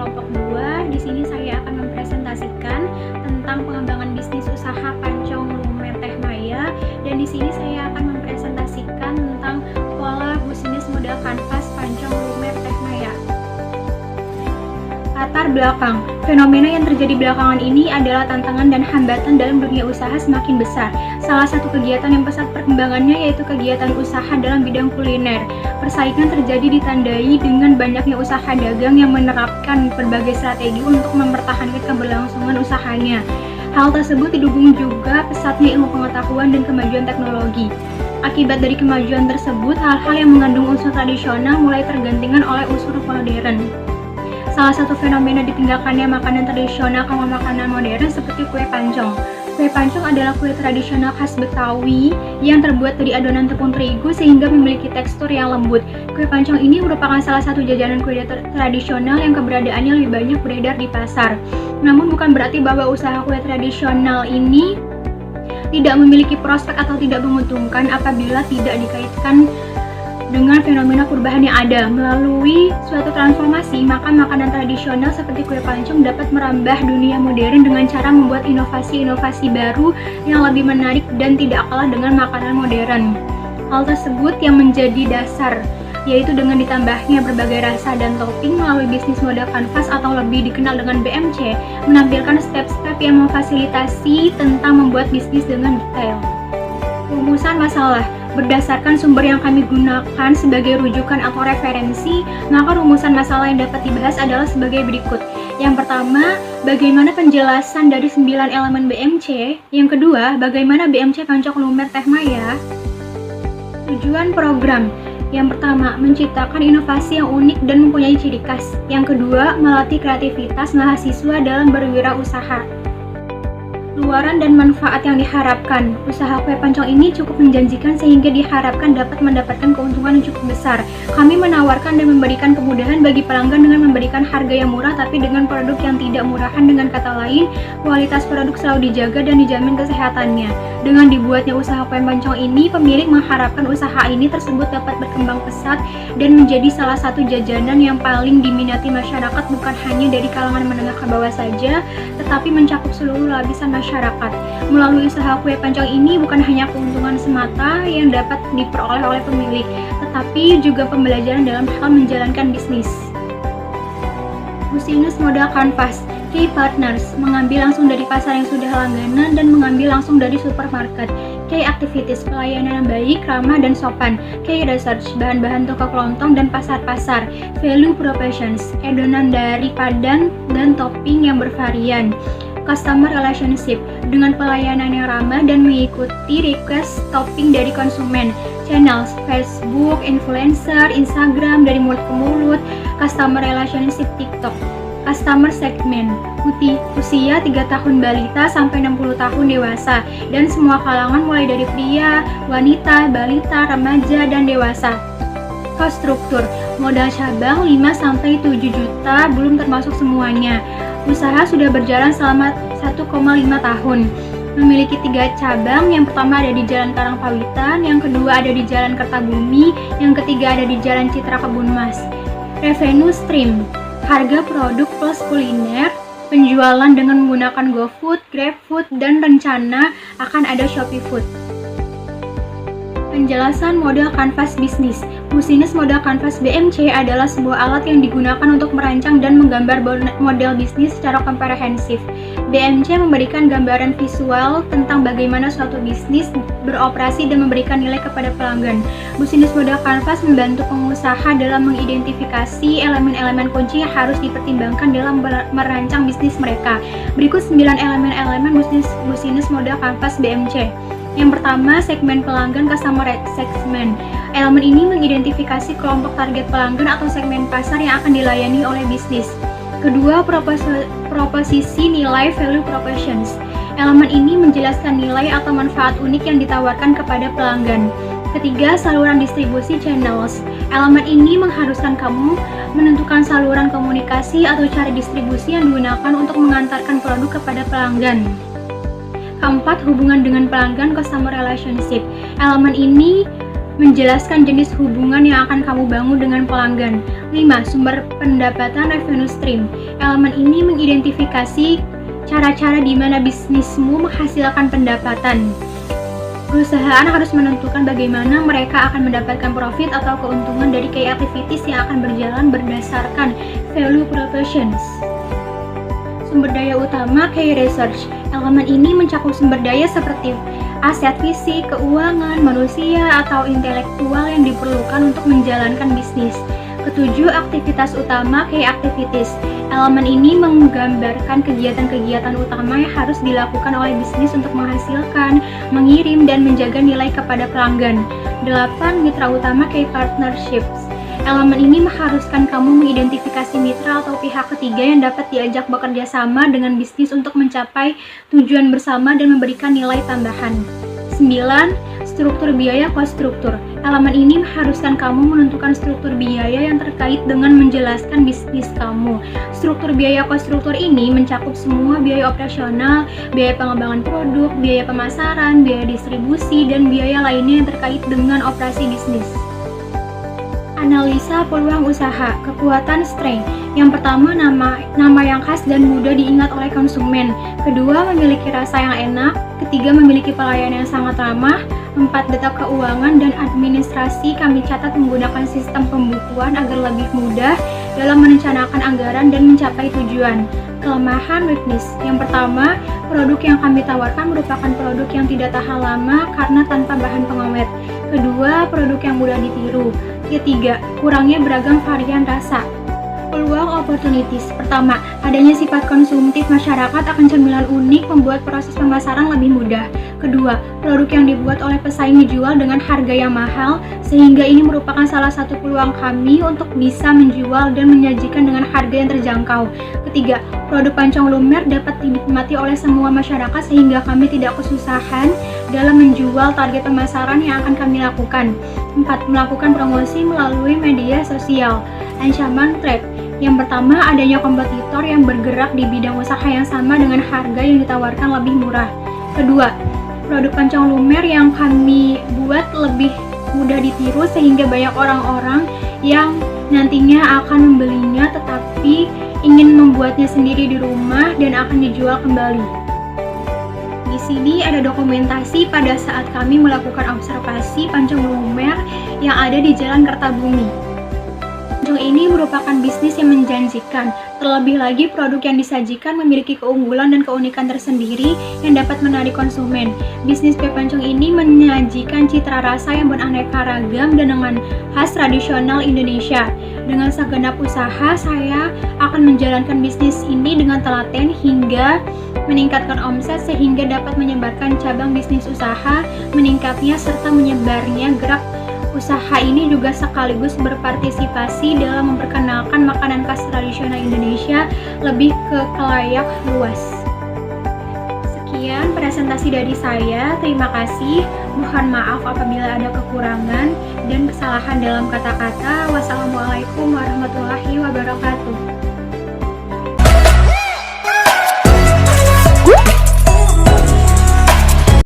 kelompok 2. Di sini saya akan mempresentasikan tentang pengembangan bisnis usaha Pancong Lumer Teh Maya, dan di sini saya akan mempresentasikan tentang pola bisnis modal kanvas Pancong Lumer Teh Maya. Latar belakang, fenomena yang terjadi belakangan ini adalah tantangan dan hambatan dalam dunia usaha semakin besar. Salah satu kegiatan yang pesat perkembangannya yaitu kegiatan usaha dalam bidang kuliner. Persaingan terjadi ditandai dengan banyaknya usaha dagang yang menerapkan berbagai strategi untuk mempertahankan keberlangsungan usahanya. Hal tersebut didukung juga pesatnya ilmu pengetahuan dan kemajuan teknologi. Akibat dari kemajuan tersebut, hal-hal yang mengandung unsur tradisional mulai tergantikan oleh unsur modern. Salah satu fenomena ditinggalkannya makanan tradisional ke makanan modern seperti kue pancong. Kue pancong adalah kue tradisional khas Betawi yang terbuat dari adonan tepung terigu sehingga memiliki tekstur yang lembut. Kue pancong ini merupakan salah satu jajanan kue tradisional yang keberadaannya lebih banyak beredar di pasar. Namun bukan berarti bahwa usaha kue tradisional ini tidak memiliki prospek atau tidak menguntungkan apabila tidak dikaitkan dengan fenomena perubahan yang ada. Melalui suatu transformasi, maka makanan tradisional seperti kue pancong dapat merambah dunia modern dengan cara membuat inovasi-inovasi baru yang lebih menarik dan tidak kalah dengan makanan modern. Hal tersebut yang menjadi dasar, yaitu dengan ditambahnya berbagai rasa dan topping melalui bisnis modal kanvas atau lebih dikenal dengan BMC, menampilkan step-step yang memfasilitasi tentang membuat bisnis dengan detail. Rumusan masalah. Berdasarkan sumber yang kami gunakan sebagai rujukan atau referensi, maka rumusan masalah yang dapat dibahas adalah sebagai berikut. Yang pertama, bagaimana penjelasan dari 9 elemen BMC. Yang kedua, bagaimana BMC Pancong Lumer Teh Maya. Tujuan program. Yang pertama, menciptakan inovasi yang unik dan mempunyai ciri khas. Yang kedua, melatih kreativitas mahasiswa dalam berwirausaha. Luaran dan manfaat yang diharapkan. Usaha kue pancong ini cukup menjanjikan sehingga diharapkan dapat mendapatkan keuntungan yang cukup besar. Kami menawarkan dan memberikan kemudahan bagi pelanggan dengan memberikan harga yang murah tapi dengan produk yang tidak murahan. Dengan kata lain, kualitas produk selalu dijaga dan dijamin kesehatannya. Dengan dibuatnya usaha kue pancong ini, pemilik mengharapkan usaha ini tersebut dapat berkembang pesat dan menjadi salah satu jajanan yang paling diminati masyarakat, bukan hanya dari kalangan menengah ke bawah saja, tetapi mencakup seluruh lapisan masyarakat. Melalui usaha kue pancong ini bukan hanya keuntungan semata yang dapat diperoleh oleh pemilik, tetapi juga pembelajaran dalam hal menjalankan bisnis. Bisnis modal kanvas. Key partners, mengambil langsung dari pasar yang sudah langganan dan mengambil langsung dari supermarket. Key activities, pelayanan yang baik, ramah, dan sopan. Key research, bahan-bahan toko kelontong dan pasar-pasar. Value propositions, adonan dari padan dan topping yang bervarian. Customer relationship, dengan pelayanan yang ramah dan mengikuti request topping dari konsumen. Channels, Facebook, influencer, Instagram, dari mulut ke mulut. Customer relationship, TikTok. Customer segment, usia 3 tahun balita sampai 60 tahun dewasa, dan semua kalangan mulai dari pria, wanita, balita, remaja, dan dewasa. Cost struktur, modal cabang 5-7 juta belum termasuk semuanya. Usaha sudah berjalan selama 1,5 tahun. Memiliki 3 cabang, yang pertama ada di Jalan Karangpawitan, yang kedua ada di Jalan Kertabumi, yang ketiga ada di Jalan Citra Kebun Mas. Revenue stream, harga produk plus kuliner, penjualan dengan menggunakan GoFood, GrabFood, dan rencana akan ada ShopeeFood. Penjelasan model kanvas bisnis. Bisnis model kanvas BMC adalah sebuah alat yang digunakan untuk merancang dan menggambar model bisnis secara komprehensif. BMC memberikan gambaran visual tentang bagaimana suatu bisnis beroperasi dan memberikan nilai kepada pelanggan. Bisnis model kanvas membantu pengusaha dalam mengidentifikasi elemen-elemen kunci yang harus dipertimbangkan dalam merancang bisnis mereka. Berikut 9 elemen-elemen bisnis model kanvas BMC. Yang pertama, segmen pelanggan, customer segment. Elemen ini mengidentifikasi kelompok target pelanggan atau segmen pasar yang akan dilayani oleh bisnis. Kedua, proposisi nilai, value propositions. Elemen ini menjelaskan nilai atau manfaat unik yang ditawarkan kepada pelanggan. Ketiga, saluran distribusi, channels. Elemen ini mengharuskan kamu menentukan saluran komunikasi atau cara distribusi yang digunakan untuk mengantarkan produk kepada pelanggan. Keempat, hubungan dengan pelanggan, customer relationship. Elemen ini Menjelaskan jenis hubungan yang akan kamu bangun dengan pelanggan. 5. Sumber pendapatan revenue stream. Elemen ini mengidentifikasi cara-cara di mana bisnismu menghasilkan pendapatan. Perusahaan harus menentukan bagaimana mereka akan mendapatkan profit atau keuntungan dari key activities yang akan berjalan berdasarkan value propositions. Sumber daya utama key research. Elemen ini mencakup sumber daya seperti aset fisik, keuangan, manusia, atau intelektual yang diperlukan untuk menjalankan bisnis. Ketujuh, aktivitas utama key activities. Elemen ini menggambarkan kegiatan-kegiatan utama yang harus dilakukan oleh bisnis untuk menghasilkan, mengirim, dan menjaga nilai kepada pelanggan. 8. Mitra utama key partnerships. Elemen ini mengharuskan kamu mengidentifikasi mitra atau pihak ketiga yang dapat diajak bekerja sama dengan bisnis untuk mencapai tujuan bersama dan memberikan nilai tambahan. 9. Struktur biaya cost struktur. Elemen ini mengharuskan kamu menentukan struktur biaya yang terkait dengan menjelaskan bisnis kamu. Struktur biaya cost struktur ini mencakup semua biaya operasional, biaya pengembangan produk, biaya pemasaran, biaya distribusi, dan biaya lainnya yang terkait dengan operasi bisnis. Analisa peluang usaha, kekuatan strength. Yang pertama, nama yang khas dan mudah diingat oleh konsumen. Kedua, memiliki rasa yang enak. Ketiga, memiliki pelayanan yang sangat ramah. 4. Data keuangan dan administrasi kami catat menggunakan sistem pembukuan agar lebih mudah dalam merencanakan anggaran dan mencapai tujuan. Kelemahan weakness. Yang pertama, produk yang kami tawarkan merupakan produk yang tidak tahan lama karena tanpa bahan pengawet. Kedua, produk yang mudah ditiru. Ketiga, kurangnya beragam varian rasa. Peluang opportunities. Pertama, adanya sifat konsumtif masyarakat akan cemilan unik membuat proses pemasaran lebih mudah. Kedua, produk yang dibuat oleh pesaing dijual dengan harga yang mahal, sehingga ini merupakan salah satu peluang kami untuk bisa menjual dan menyajikan dengan harga yang terjangkau. Ketiga, produk pancong lumer dapat dinikmati oleh semua masyarakat sehingga kami tidak kesusahan dalam menjual target pemasaran yang akan kami lakukan. 4. Melakukan promosi melalui media sosial. Ancaman trade. Yang pertama, adanya kompetitor yang bergerak di bidang usaha yang sama dengan harga yang ditawarkan lebih murah. Kedua, produk pancong lumer yang kami buat lebih mudah ditiru sehingga banyak orang-orang yang nantinya akan membelinya tetapi ingin membuatnya sendiri di rumah dan akan dijual kembali. Di sini ada dokumentasi pada saat kami melakukan observasi pancong lumer yang ada di Jalan Kertabumi. Pancong ini merupakan bisnis yang menjanjikan, terlebih lagi produk yang disajikan memiliki keunggulan dan keunikan tersendiri yang dapat menarik konsumen. Bisnis kue pancong ini menyajikan citra rasa yang beraneka ragam dan dengan khas tradisional Indonesia. Dengan segenap usaha, saya akan menjalankan bisnis ini dengan telaten hingga meningkatkan omset sehingga dapat menyebarkan cabang bisnis usaha, meningkatnya serta menyebarnya gerak usaha ini juga sekaligus berpartisipasi dalam memperkenalkan makanan khas tradisional Indonesia lebih ke khalayak luas. Sekian presentasi dari saya, terima kasih. Mohon maaf apabila ada kekurangan dan kesalahan dalam kata-kata. Wassalamualaikum warahmatullahi wabarakatuh.